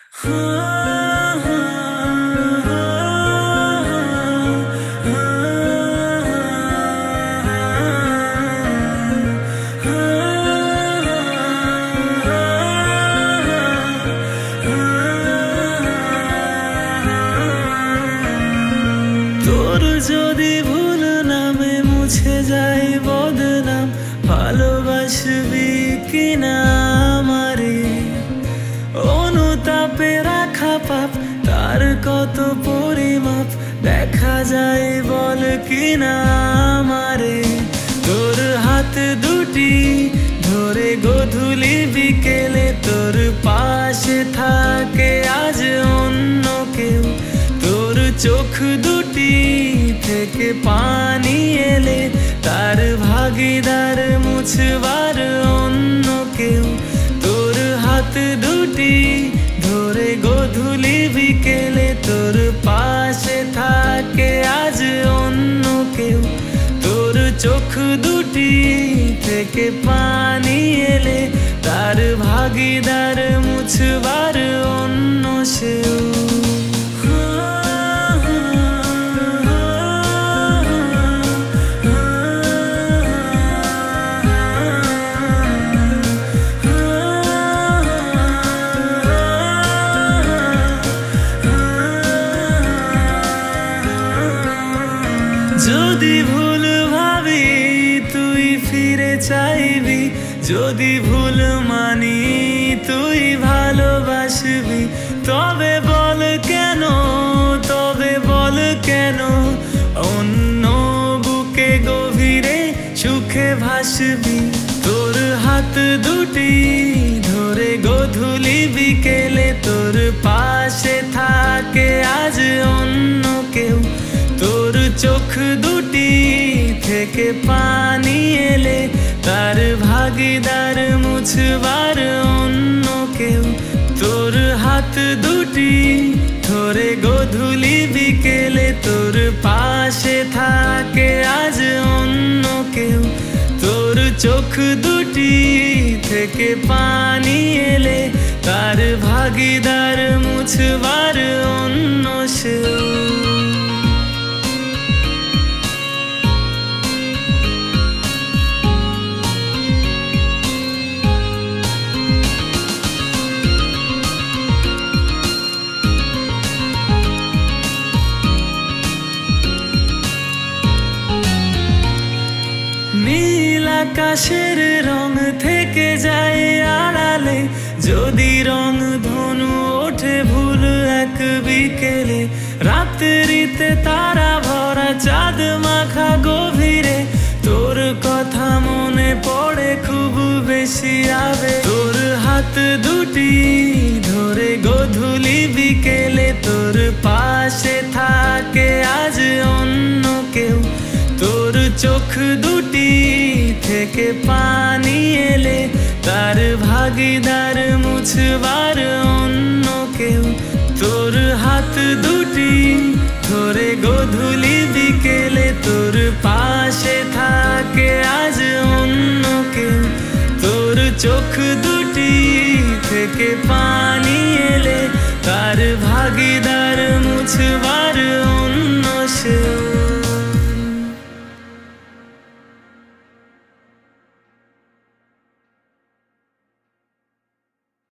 তোর যদি ভুল নামে মুছে যায় বদনাম, ভালোবাসবি কিনা আমারে? অনুতাপে রাখা পাপ, তার কত পরিমাপ দেখা যায় বল কিনা আমারে? তোর হাত দুটি ধরে গধূলি বিকেলে তোর পাশে থাকে আজ অন্য কেউ। তোর চোখ দুটি থেকে পানি এলে তার ভাগিদার মুছবার অন্য কেউ। তোর হাত দুটি ধরে গধূলি বিকেলে তোর পাশে থাকে আজ অন্য কেউ। তোর চোখ দুটি থেকে পানি এলে তার ভাগিদার মুছবার অন্য সেও। যদি ভুল ভাবি তুই ফিরে চাইবি, যদি ভুল মানি তুই ভালোবাসবি, তবে বল কেন, তবে বল কেন অন্য বুকে গভীরে সুখে ভাসবি? তোর হাত দুটি ধরে গধূলি বিকেলে তোর পাশে থাকে আজ অন্য কেউ। তোর চোখ দুটি থেকে পানি এলে তার ভাগিদার মুছবার অন্য কেউ। তোর হাত দুটি ধরে গধূলি বিকেলে তোর পাশে থাকে আজ অন্য কেউ। তোর চোখ দুটি থেকে পানি এলে তার ভাগিদার মুছবার অন্য সেও। নীল আকাশের রং থেকে যায় আড়ালে, যদি রং ধনু ওঠে ভুল এক বিকেলে। রাত্রিতে তারা ভরা চাঁদ মাখা গভীরে তোর কথা মনে পড়ে খুব বেশি আবে। তোর হাত দুটি ধরে গধূলি বিকেলে তোর পাশে থাকে আজ অন্য কেউ। তোর চোখ দুটি থেকে পানি এলে তার ভাগিদার মুছবার অন্য কেউ। তোর হাত দুটি ধরে গধূলি বিকেলে তোর পাশে থাকে আজ অন্য কেউ। তোর চোখ দুটি থেকে পানি এলে তার ভাগিদার মুছবার অন্য সেও।